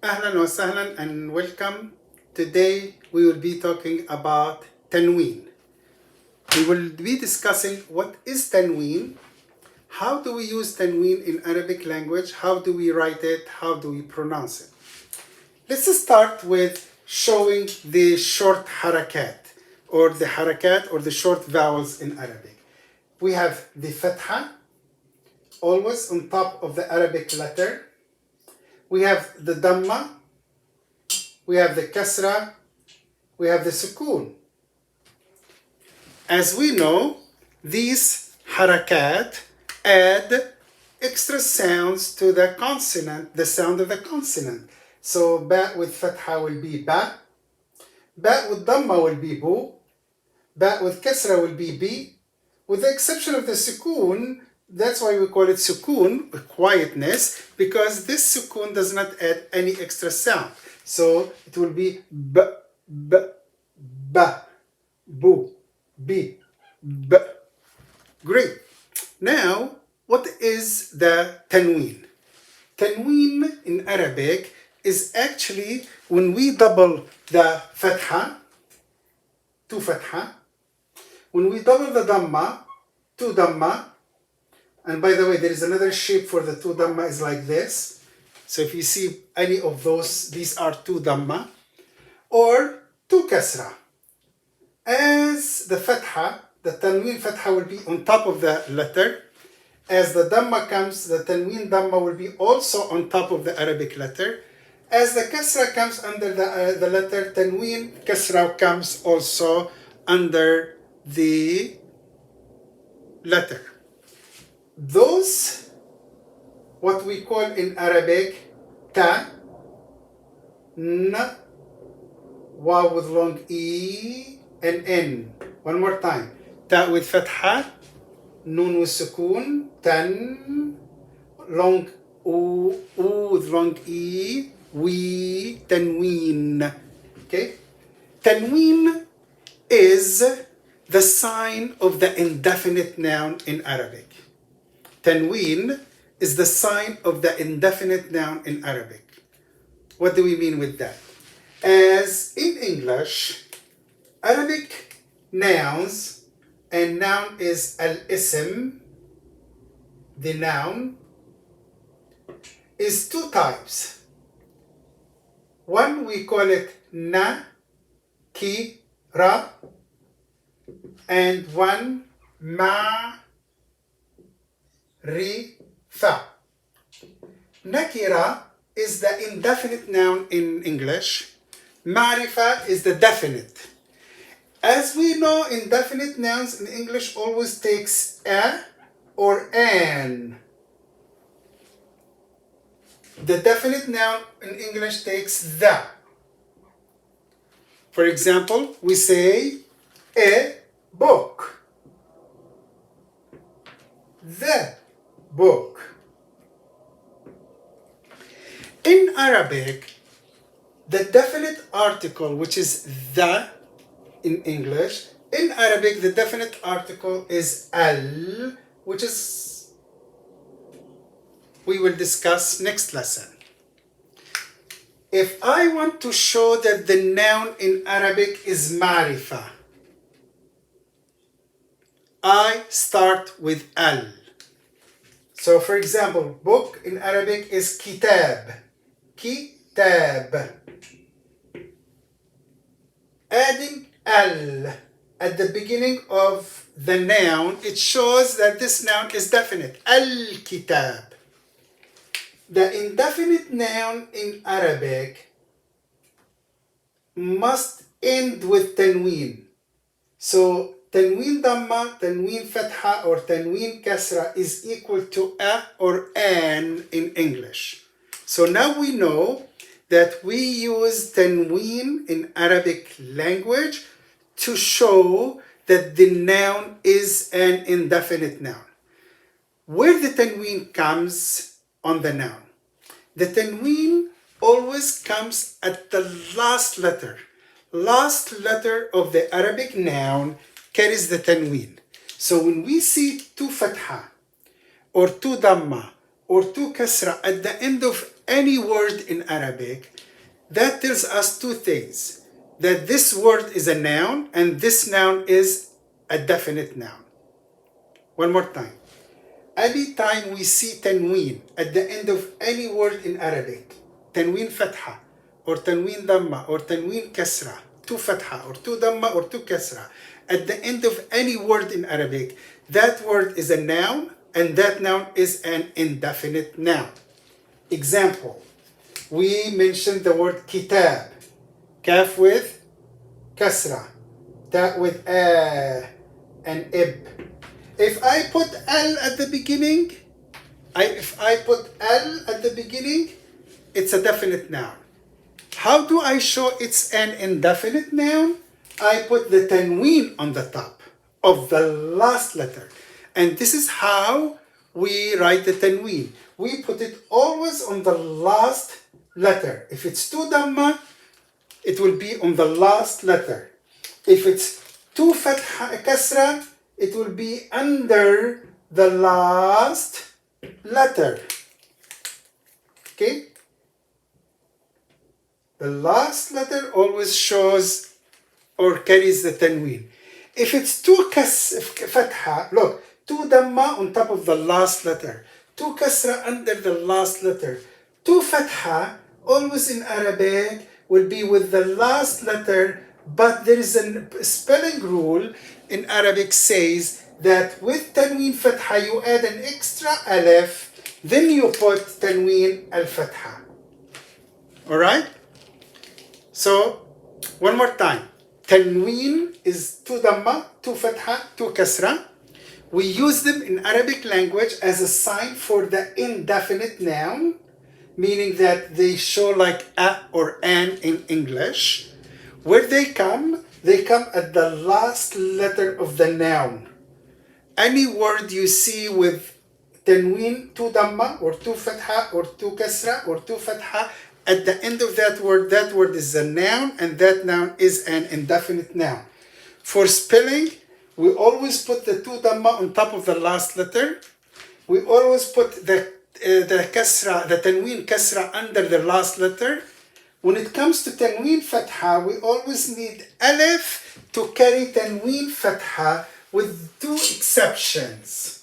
Ahlan wa sahlan and welcome. Today we will be talking about Tanween. We will be discussing what is Tanween, how do we use Tanween in Arabic language, how do we write it, how do we pronounce it. Let's start with showing the short harakat or the short vowels in Arabic. We have the fatha, always on top of the Arabic letter. We have the dhamma, we have the kasra, we have the sukoon. As we know, these harakat add extra sounds to the consonant, the sound of the consonant. So ba with fatha will be ba with dhamma will be bu, ba with kasra will be bi, with the exception of the sukoon. That's why we call it sukoon, quietness, because this sukoon does not add any extra sound. So it will be b, b, ba, bu, bi, b. Great. Now, what is the tanween? Tanween in Arabic is actually when we double the fatha, two fatha, when we double the dhamma, two dhamma, and by the way, there is another shape for the two dhamma is like this. So if you see any of those, these are two dhamma, or two kasra. As the fatha, the tanween fatha will be on top of the letter. As the dhamma comes, the tanween dhamma will be also on top of the Arabic letter. As the kasra comes under the letter, tanween kasra comes also under the letter. Those, what we call in Arabic, ta, n, waw with long e, and n. One more time. Ta with fatha, nun with sukoon, tan, long u with long e, we, tanween. Okay? Tanween is the sign of the indefinite noun in Arabic. Tanween is the sign of the indefinite noun in Arabic. What do we mean with that? As in English, Arabic nouns, and noun is al-ism, the noun, is two types. One we call it na, ki, ra, and one ma, ri, fa. Nakira is the indefinite noun in English. Ma'rifa is the definite. As we know, indefinite nouns in English always takes a or an. The definite noun in English takes the. For example, we say a book. The book. In Arabic, the definite article, which is the in English, in Arabic, the definite article is al, which is, we will discuss next lesson. If I want to show that the noun in Arabic is ma'rifa, I start with al. So for example, book in Arabic is kitab. Kitab. Adding al at the beginning of the noun, it shows that this noun is definite. Al-kitab. The indefinite noun in Arabic must end with tanween. So tanween dhamma, tanween fatha, or tanween kasra is equal to a or an in English. So now we know that we use tanween in Arabic language to show that the noun is an indefinite noun. Where the tanween comes on the noun? The tanween always comes at the last letter. Last letter of the Arabic noun carries the tanween. So when we see two fatha, or two dhamma, or two kasra at the end of any word in Arabic, that tells us two things. That this word is a noun and this noun is a definite noun. One more time. Anytime we see tanween at the end of any word in Arabic, tanween fatha or tanween dhamma or tanween kasra, two fatha or two dhamma or two kasra, at the end of any word in Arabic, that word is a noun and that noun is an indefinite noun. Example, we mentioned the word kitab, kaf with kasra, ta with and ib. If I put L at the beginning, it's a definite noun. How do I show it's an indefinite noun? I put the tanween on the top of the last letter. And this is how we write the tanween. We put it always on the last letter. If it's two dhamma, it will be on the last letter. If it's two fatha kasra, it will be under the last letter. Okay? The last letter always shows or carries the tanween. If it's two fatha, look, two dhamma on top of the last letter, two kasra under the last letter, two fatha, always in Arabic, will be with the last letter, but there is a spelling rule in Arabic says that with tanween fatha you add an extra alif, then you put tanween al-fatha. Alright? So, one more time. Tanween is two dhamma, two fatha, two kasra. We use them in Arabic language as a sign for the indefinite noun, meaning that they show like a or an in English. Where they come at the last letter of the noun. Any word you see with tanween, two dhamma, or two fatha, or two kasra, or two fatha, at the end of that word is a noun, and that noun is an indefinite noun. For spelling, we always put the two dhamma on top of the last letter. We always put the kasra, the tanween kasra under the last letter. When it comes to tanween fatha, we always need alif to carry tanween fatha with two exceptions.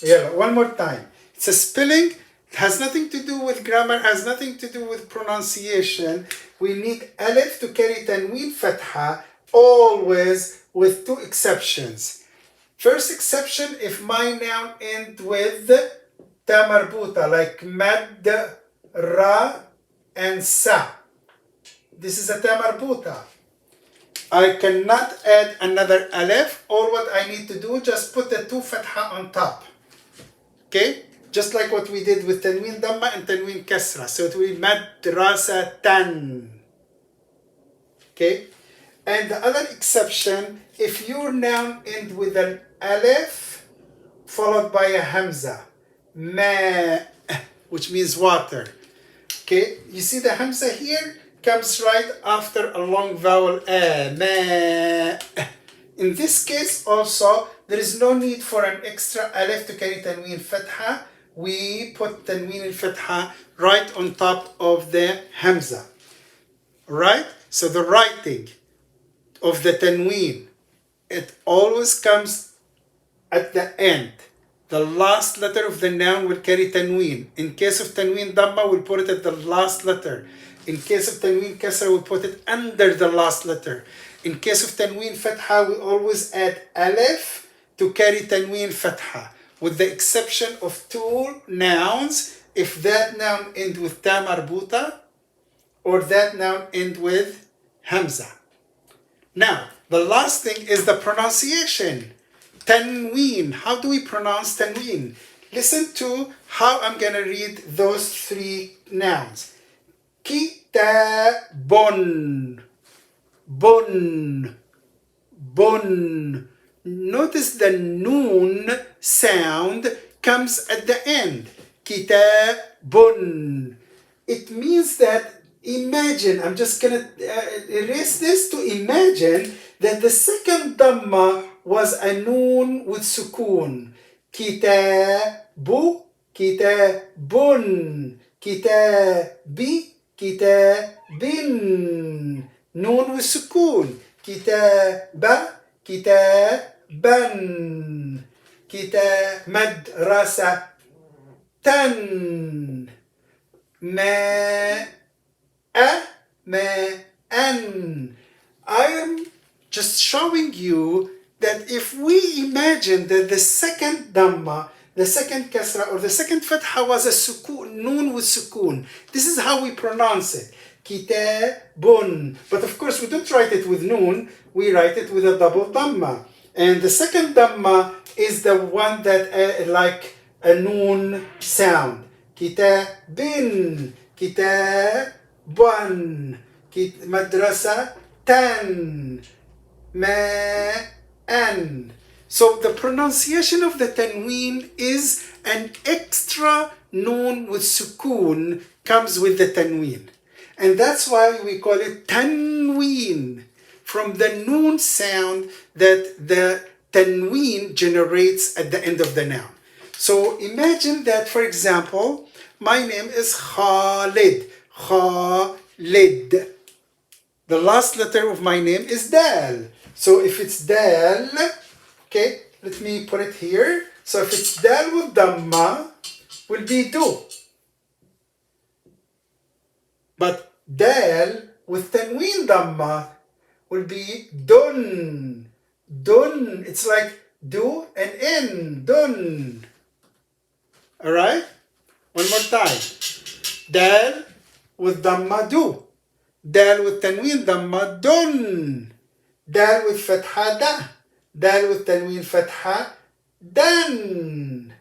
Yeah, one more time. It's a spelling, it has nothing to do with grammar, has nothing to do with pronunciation. We need alif to carry tanween fatha, always with two exceptions. First exception, if my noun ends with ta marbuta, like mad, ra, and sa. This is a ta marbuta. I cannot add another alif. All what I need to do, just put the two fatha on top. Okay? Just like what we did with tanween dhamma and tanween kasra. So it will be madrasatan. Okay? And the other exception, if your noun ends with an alif followed by a hamza, ma, which means water. Okay? You see the hamza here? Comes right after a long vowel ma. In this case also, there is no need for an extra alif to carry tanween fatha. We put tanween al-fatha right on top of the hamza. Right? So the writing of the tanween, it always comes at the end. The last letter of the noun will carry tanween. In case of tanween dhamma, we'll put it at the last letter. In case of tanween kasra, we'll put it under the last letter. In case of tanween fatha, we always add alif to carry tanween fatha, with the exception of two nouns, if that noun ends with ta marbuta or that noun ends with hamza. Now, the last thing is the pronunciation. Tanween. How do we pronounce tanween? Listen to how I'm going to read those three nouns. Kitabun. Bun. Bun. Notice the noon sound comes at the end. Kitabun. It means that, imagine, I'm just going to erase this to imagine that the second dhamma was a noon with sukoon. Kitabu, kitabun. كتاب كتاب نون والسكون كتاب كتابا كتاب مدرسة ما أن. I am just showing you that if we imagine that the second dhamma, the second kasra or the second fatha was a sukun, noon with sukun, this is how we pronounce it. Kitabun. But of course we don't write it with noon, we write it with a double dhamma. And the second dhamma is the one that like a noon sound. Kitabin, kitaban, madrasa tan, ma'an. So the pronunciation of the tanween is an extra noon with sukoon comes with the tanween. And that's why we call it tanween, from the noon sound that the tanween generates at the end of the noun. So imagine that, for example, my name is Khalid. Khalid. The last letter of my name is Dal. So if it's Dal, okay, let me put it here. So if it's Dal with Dhamma, will be Do. But Dal with Tanween Dhamma will be Dun. Dun. It's like do and in. Dun. Alright? One more time. Dal with Dhamma Do. Dal with Tanween Dhamma Dun. Dal with Fatha Da. Dal with Tanween Fatha Dan.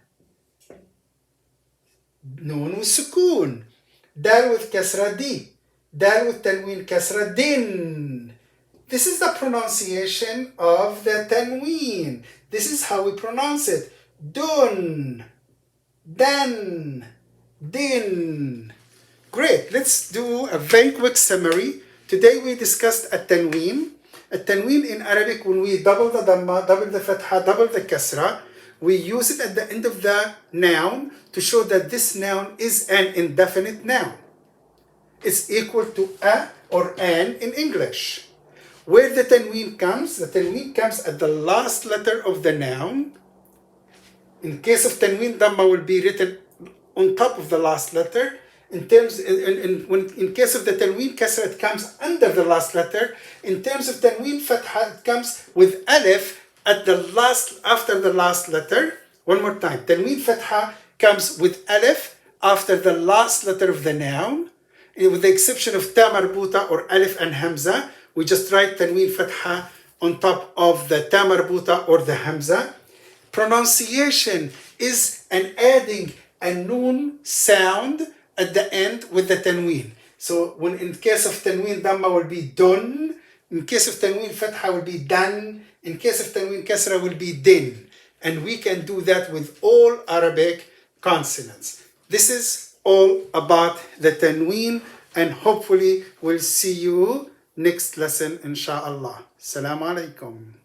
Noon with Sukoon. Dal with Kasra Di. Dal with Tanween Kasra Din. This is the pronunciation of the Tanween. This is how we pronounce it. Dun. Dan. Din. Great. Let's do a very quick summary. Today we discussed a Tanween. A Tanween in Arabic, when we double the Dhamma, double the Fatha, double the Kasra, we use it at the end of the noun to show that this noun is an indefinite noun. It's equal to a or an in English. Where the Tanween comes at the last letter of the noun. In case of Tanween, Dhamma will be written on top of the last letter. In case of the Tanween Kasra, it comes under the last letter. In terms of Tanween Fatha, it comes with Alif at the last, after the last letter. One more time. Tanween Fatha comes with Alif after the last letter of the noun. With the exception of Ta marbuta or Alif and Hamza, we just write Tanween Fatha on top of the Ta marbuta or the Hamza. Pronunciation is an adding a noon sound at the end with the Tanween. So when in case of Tanween Dhamma will be Dun, in case of Tanween Fatha will be Dan, in case of Tanween Kasra will be Din. And we can do that with all Arabic consonants. This is all about the Tanween, and hopefully we'll see you next lesson, inshallah. Assalamu alaikum.